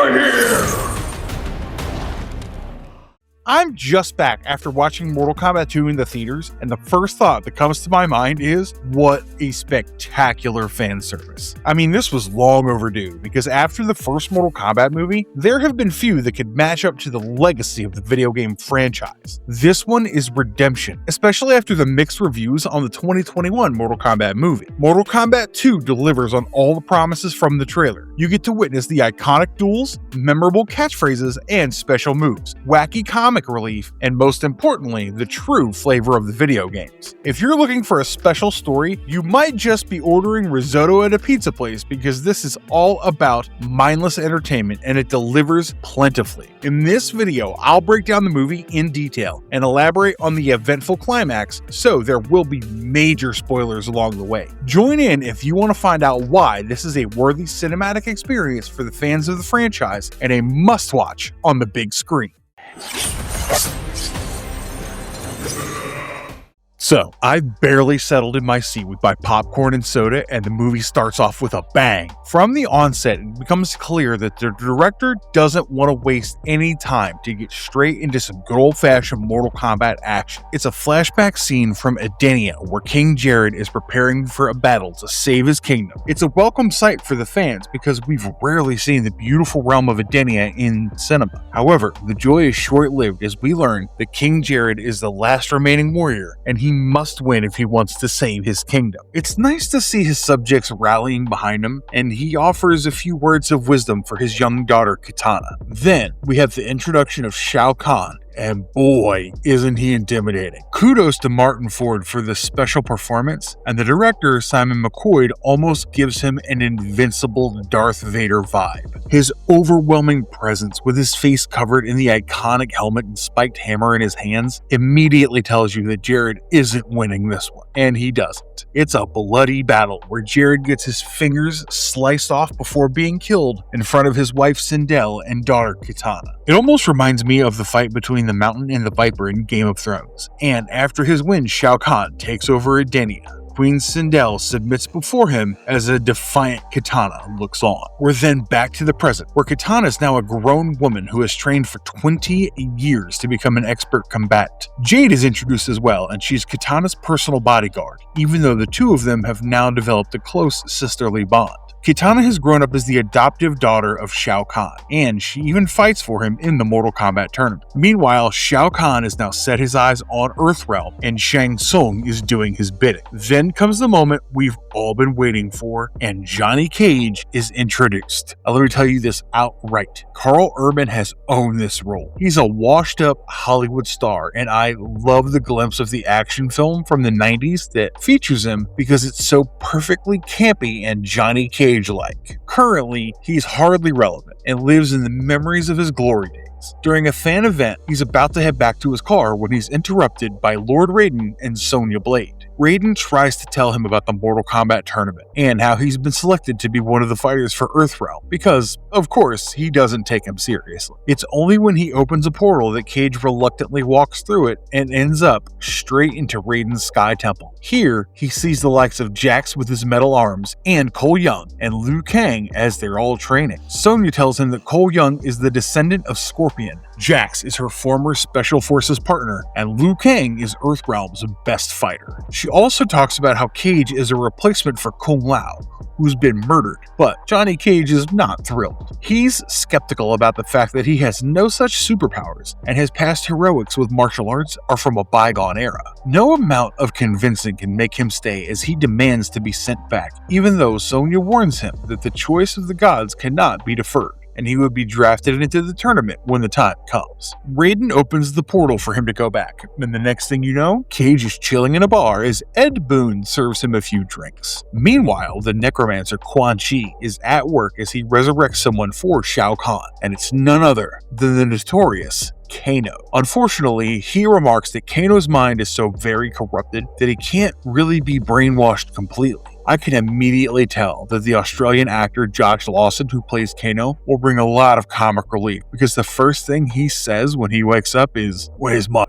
Right here! I'm just back after watching Mortal Kombat 2 in the theaters, and the first thought that comes to my mind is, what a spectacular fan service. I mean, this was long overdue, because after the first Mortal Kombat movie, there have been few that could match up to the legacy of the video game franchise. This one is redemption, especially after the mixed reviews on the 2021 Mortal Kombat movie. Mortal Kombat 2 delivers on all the promises from the trailer. You get to witness the iconic duels, memorable catchphrases, and special moves, wacky comic relief, and most importantly, the true flavor of the video games. If you're looking for a special story, you might just be ordering risotto at a pizza place, because this is all about mindless entertainment and it delivers plentifully. In this video, I'll break down the movie in detail and elaborate on the eventful climax, so there will be major spoilers along the way. Join in if you want to find out why this is a worthy cinematic experience for the fans of the franchise and a must-watch on the big screen. So, I've barely settled in my seat with my popcorn and soda, and the movie starts off with a bang. From the onset, it becomes clear that the director doesn't want to waste any time to get straight into some good old-fashioned Mortal Kombat action. It's a flashback scene from Adenia, where King Jared is preparing for a battle to save his kingdom. It's a welcome sight for the fans, because we've rarely seen the beautiful realm of Adenia in cinema. However, the joy is short-lived as we learn that King Jared is the last remaining warrior, and he must win if he wants to save his kingdom. It's nice to see his subjects rallying behind him, and he offers a few words of wisdom for his young daughter Kitana. Then we have the introduction of Shao Kahn, and boy, isn't he intimidating. Kudos to Martin Ford for this special performance, and the director, Simon McQuoid, almost gives him an invincible Darth Vader vibe. His overwhelming presence, with his face covered in the iconic helmet and spiked hammer in his hands, immediately tells you that Jared isn't winning this one, and he doesn't. It's a bloody battle where Jared gets his fingers sliced off before being killed in front of his wife Sindel and daughter Kitana. It almost reminds me of the fight between the Mountain and the Viper in Game of Thrones, and after his win, Shao Kahn takes over Adenia. Queen Sindel submits before him as a defiant Kitana looks on. We're then back to the present, where Kitana is now a grown woman who has trained for 20 years to become an expert combatant. Jade is introduced as well, and she's Kitana's personal bodyguard, even though the two of them have now developed a close sisterly bond. Kitana has grown up as the adoptive daughter of Shao Kahn, and she even fights for him in the Mortal Kombat tournament. Meanwhile, Shao Kahn has now set his eyes on Earthrealm, and Shang Tsung is doing his bidding. Then comes the moment we've all been waiting for, and Johnny Cage is introduced. Let me tell you this outright. Carl Urban has owned this role. He's a washed-up Hollywood star, and I love the glimpse of the action film from the 90s that features him because it's so perfectly campy and Johnny Cage-like. Currently, he's hardly relevant and lives in the memories of his glory days. During a fan event, he's about to head back to his car when he's interrupted by Lord Raiden and Sonya Blade. Raiden tries to tell him about the Mortal Kombat tournament and how he's been selected to be one of the fighters for Earthrealm because, of course, he doesn't take him seriously. It's only when he opens a portal that Cage reluctantly walks through it and ends up straight into Raiden's Sky Temple. Here, he sees the likes of Jax with his metal arms and Cole Young and Liu Kang as they're all training. Sonya tells him that Cole Young is the descendant of Scorpion, Jax is her former Special Forces partner, and Liu Kang is Earthrealm's best fighter. She also talks about how Cage is a replacement for Kung Lao, who's been murdered, but Johnny Cage is not thrilled. He's skeptical about the fact that he has no such superpowers, and his past heroics with martial arts are from a bygone era. No amount of convincing can make him stay as he demands to be sent back, even though Sonya warns him that the choice of the gods cannot be deferred, and he would be drafted into the tournament when the time comes. Raiden opens the portal for him to go back, and the next thing you know, Cage is chilling in a bar as Ed Boon serves him a few drinks. Meanwhile, the necromancer Quan Chi is at work as he resurrects someone for Shao Kahn, and it's none other than the notorious Kano. Unfortunately, he remarks that Kano's mind is so very corrupted that he can't really be brainwashed completely. I can immediately tell that the Australian actor Josh Lawson, who plays Kano, will bring a lot of comic relief because the first thing he says when he wakes up is, "Where's my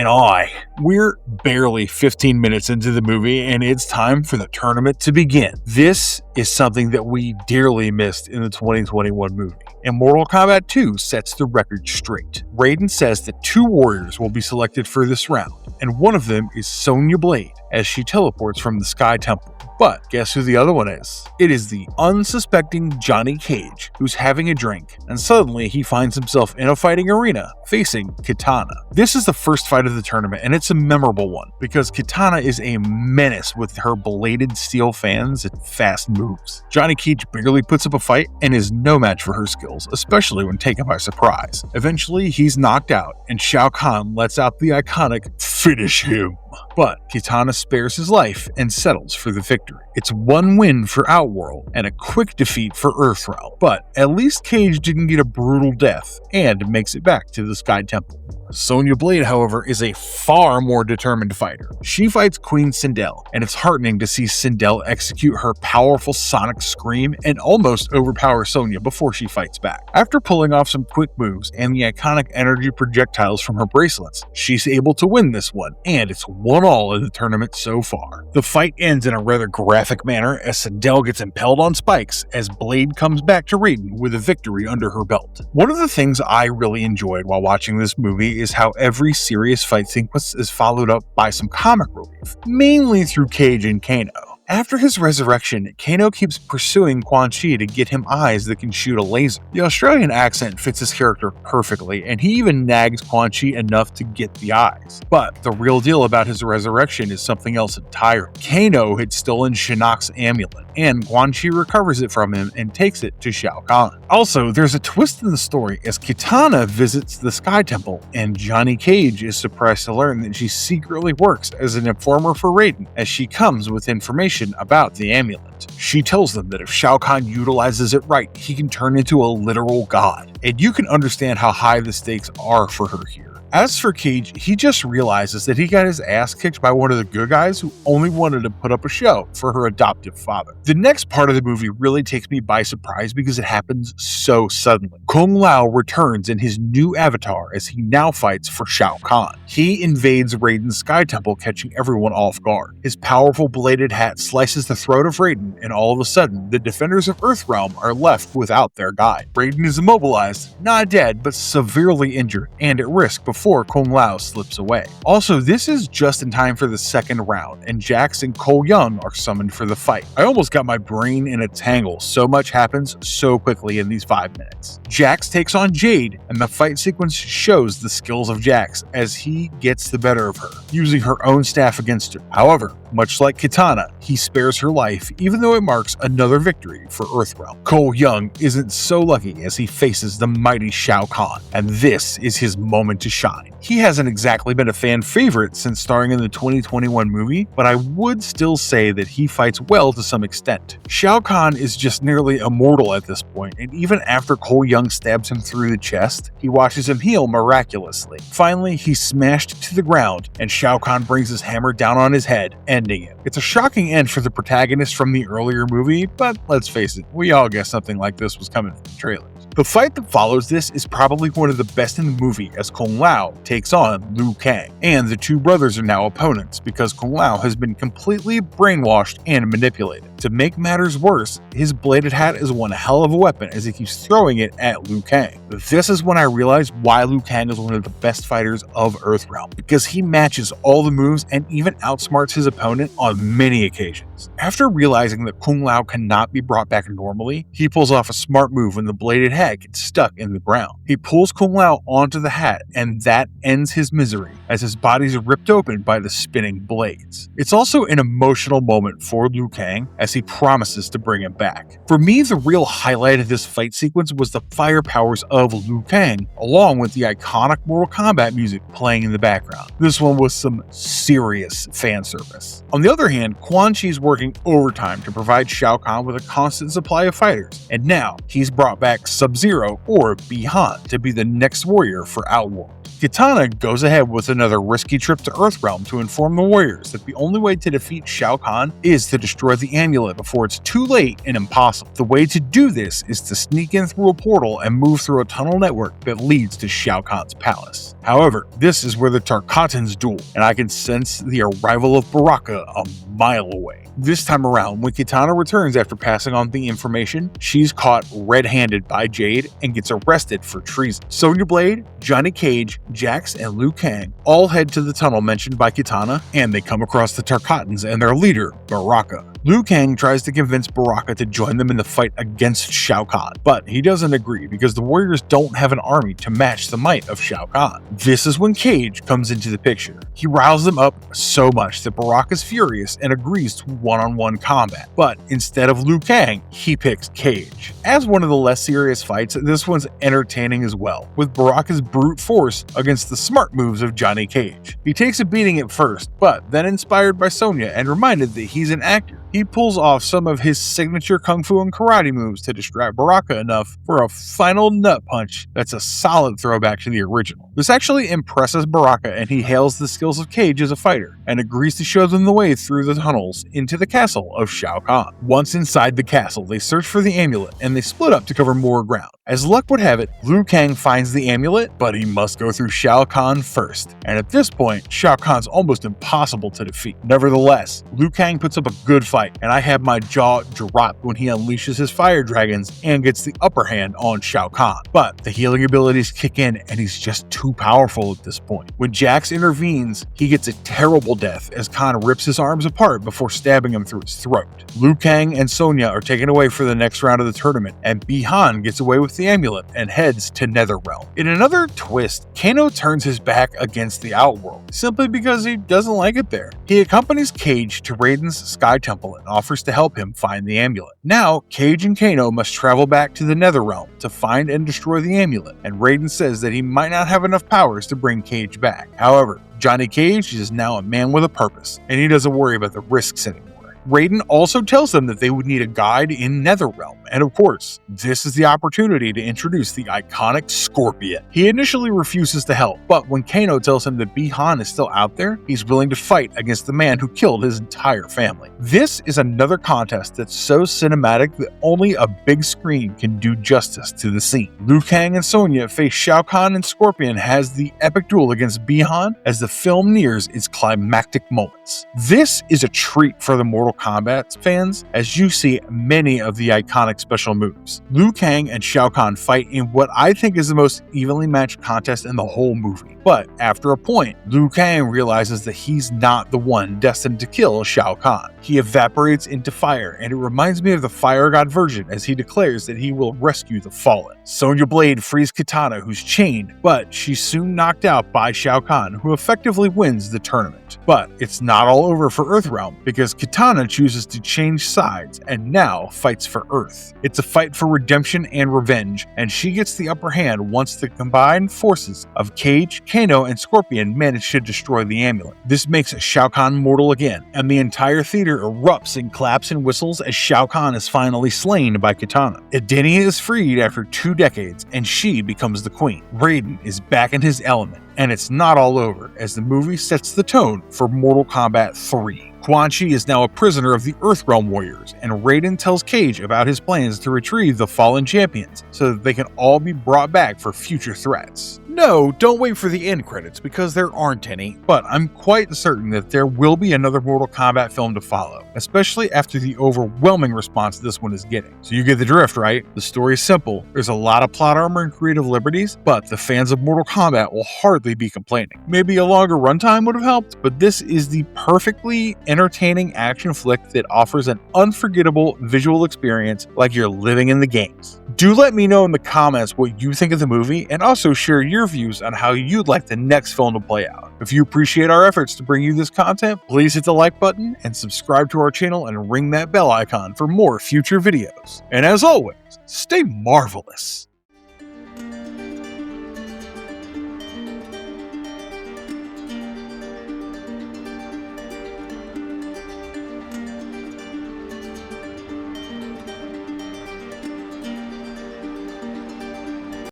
eye. We're barely 15 minutes into the movie and it's time for the tournament to begin. This is something that we dearly missed in the 2021 movie. And Mortal Kombat II sets the record straight. Raiden says that 2 warriors will be selected for this round, and one of them is Sonya Blade as she teleports from the Sky Temple. But guess who the other one is? It is the unsuspecting Johnny Cage, who's having a drink, and suddenly he finds himself in a fighting arena facing Kitana. This is the first fight of the tournament, and it's a memorable one because Kitana is a menace with her bladed steel fans and fast moves. Johnny Cage barely puts up a fight and is no match for her skills, especially when taken by surprise. Eventually, he's knocked out, and Shao Kahn lets out the iconic "Finish him." But Kitana spares his life and settles for the victory. It's one win for Outworld and a quick defeat for Earthrealm, but at least Cage didn't get a brutal death and makes it back to the Sky Temple. Sonya Blade, however, is a far more determined fighter. She fights Queen Sindel, and it's heartening to see Sindel execute her powerful sonic scream and almost overpower Sonya before she fights back. After pulling off some quick moves and the iconic energy projectiles from her bracelets, she's able to win this one, and it's 1-1 in the tournament so far. The fight ends in a rather graphic manner as Sindel gets impaled on spikes as Blade comes back to Raiden with a victory under her belt. One of the things I really enjoyed while watching this movie is how every serious fight sequence is followed up by some comic relief, mainly through Cage and Kano. After his resurrection, Kano keeps pursuing Quan Chi to get him eyes that can shoot a laser. The Australian accent fits his character perfectly, and he even nags Quan Chi enough to get the eyes. But the real deal about his resurrection is something else entirely. Kano had stolen Shinnok's amulet, and Quan Chi recovers it from him and takes it to Shao Kahn. Also, there's a twist in the story as Kitana visits the Sky Temple, and Johnny Cage is surprised to learn that she secretly works as an informer for Raiden as she comes with information about the amulet. She tells them that if Shao Kahn utilizes it right, he can turn into a literal god, and you can understand how high the stakes are for her here. As for Cage, he just realizes that he got his ass kicked by one of the good guys who only wanted to put up a show for her adoptive father. The next part of the movie really takes me by surprise because it happens so suddenly. Kung Lao returns in his new avatar as he now fights for Shao Kahn. He invades Raiden's Sky Temple, catching everyone off guard. His powerful bladed hat slices the throat of Raiden, and all of a sudden, the defenders of Earthrealm are left without their guide. Raiden is immobilized, not dead, but severely injured and at risk before Kung Lao slips away. Also, this is just in time for the second round, and Jax and Cole Young are summoned for the fight. I almost got my brain in a tangle, so much happens so quickly in these 5 minutes. Jax takes on Jade, and the fight sequence shows the skills of Jax as he gets the better of her, using her own staff against her. However, much like Kitana, he spares her life, even though it marks another victory for Earthrealm. Cole Young isn't so lucky as he faces the mighty Shao Kahn, and this is his moment to shine. He hasn't exactly been a fan favorite since starring in the 2021 movie, but I would still say that he fights well to some extent. Shao Kahn is just nearly immortal at this point, and even after Cole Young stabs him through the chest, he watches him heal miraculously. Finally, he's smashed to the ground, and Shao Kahn brings his hammer down on his head, ending it. It's a shocking end for the protagonist from the earlier movie, but let's face it, we all guessed something like this was coming from the trailers. The fight that follows this is probably one of the best in the movie as Kung Lao takes on Liu Kang, and the two brothers are now opponents because Kung Lao has been completely brainwashed and manipulated. To make matters worse, his bladed hat is one hell of a weapon as he keeps throwing it at Liu Kang. This is when I realized why Liu Kang is one of the best fighters of Earthrealm, because he matches all the moves and even outsmarts his opponent on many occasions. After realizing that Kung Lao cannot be brought back normally, he pulls off a smart move when the bladed hat gets stuck in the ground. He pulls Kung Lao onto the hat, and that ends his misery as his body's ripped open by the spinning blades. It's also an emotional moment for Liu Kang as he promises to bring him back. For me, the real highlight of this fight sequence was the fire powers of Liu Kang, along with the iconic Mortal Kombat music playing in the background. This one was some serious fan service. On the other hand, Quan Chi's working overtime to provide Shao Kahn with a constant supply of fighters, and now he's brought back Sub Sub-Zero or Bi-Han to be the next warrior for Outworld. Kitana goes ahead with another risky trip to Earthrealm to inform the warriors that the only way to defeat Shao Kahn is to destroy the amulet before it's too late and impossible. The way to do this is to sneak in through a portal and move through a tunnel network that leads to Shao Kahn's palace. However, this is where the Tarkatans duel, and I can sense the arrival of Baraka a mile away. This time around, when Kitana returns after passing on the information, she's caught red-handed by Jade and gets arrested for treason. Sonya Blade, Johnny Cage, Jax, and Liu Kang all head to the tunnel mentioned by Kitana, and they come across the Tarkatans and their leader, Baraka. Liu Kang tries to convince Baraka to join them in the fight against Shao Kahn, but he doesn't agree because the warriors don't have an army to match the might of Shao Kahn. This is when Cage comes into the picture. He riles them up so much that Baraka's furious and agrees to one-on-one combat, but instead of Liu Kang, he picks Cage. As one of the less serious fights, this one's entertaining as well, with Baraka's brute force against the smart moves of Johnny Cage. He takes a beating at first, but then inspired by Sonya and reminded that he's an actor, he pulls off some of his signature kung fu and karate moves to distract Baraka enough for a final nut punch that's a solid throwback to the original. This actually impresses Baraka, and he hails the skills of Cage as a fighter and agrees to show them the way through the tunnels into the castle of Shao Kahn. Once inside the castle, they search for the amulet and they split up to cover more ground. As luck would have it, Liu Kang finds the amulet, but he must go through Shao Kahn first, and at this point, Shao Kahn's almost impossible to defeat. Nevertheless, Liu Kang puts up a good fight, and I have my jaw dropped when he unleashes his fire dragons and gets the upper hand on Shao Kahn. But the healing abilities kick in, and he's just too powerful at this point. When Jax intervenes, he gets a terrible death as Kahn rips his arms apart before stabbing him through his throat. Liu Kang and Sonya are taken away for the next round of the tournament, and Bi-Han gets away with the amulet and heads to Netherrealm. In another twist, Kano turns his back against the Outworld, simply because he doesn't like it there. He accompanies Cage to Raiden's Sky Temple and offers to help him find the amulet. Now, Cage and Kano must travel back to the Netherrealm to find and destroy the amulet, and Raiden says that he might not have enough powers to bring Cage back. However, Johnny Cage is now a man with a purpose, and he doesn't worry about the risks anymore. Raiden also tells them that they would need a guide in Netherrealm, and of course, this is the opportunity to introduce the iconic Scorpion. He initially refuses to help, but when Kano tells him that Bi-Han is still out there, he's willing to fight against the man who killed his entire family. This is another contest that's so cinematic that only a big screen can do justice to the scene. Liu Kang and Sonya face Shao Kahn, and Scorpion has the epic duel against Bi-Han as the film nears its climactic moments. This is a treat for the Mortal Kombat fans, as you see many of the iconic special moves. Liu Kang and Shao Kahn fight in what I think is the most evenly matched contest in the whole movie. But after a point, Liu Kang realizes that he's not the one destined to kill Shao Kahn. He evaporates into fire, and it reminds me of the Fire God version as he declares that he will rescue the fallen. Sonya Blade frees Kitana, who's chained, but she's soon knocked out by Shao Kahn, who effectively wins the tournament. But it's not all over for Earthrealm, because Kitana chooses to change sides and now fights for Earth. It's a fight for redemption and revenge, and she gets the upper hand once the combined forces of Cage, Kano, and Scorpion manage to destroy the amulet. This makes Shao Kahn mortal again, and the entire theater erupts in claps and whistles as Shao Kahn is finally slain by Kitana. Adenia is freed after 2 decades, and she becomes the queen. Raiden is back in his element, and it's not all over, as the movie sets the tone for Mortal Kombat III. Quan Chi is now a prisoner of the Earthrealm warriors, and Raiden tells Cage about his plans to retrieve the fallen champions so that they can all be brought back for future threats. No, don't wait for the end credits because there aren't any, but I'm quite certain that there will be another Mortal Kombat film to follow, especially after the overwhelming response this one is getting. So you get the drift, right? The story is simple, there's a lot of plot armor and creative liberties, but the fans of Mortal Kombat will hardly be complaining. Maybe a longer runtime would have helped, but this is the perfectly entertaining action flick that offers an unforgettable visual experience like you're living in the games. Do let me know in the comments what you think of the movie, and also share your views on how you'd like the next film to play out. If you appreciate our efforts to bring you this content, please hit the like button and subscribe to our channel and ring that bell icon for more future videos. And as always, stay marvelous.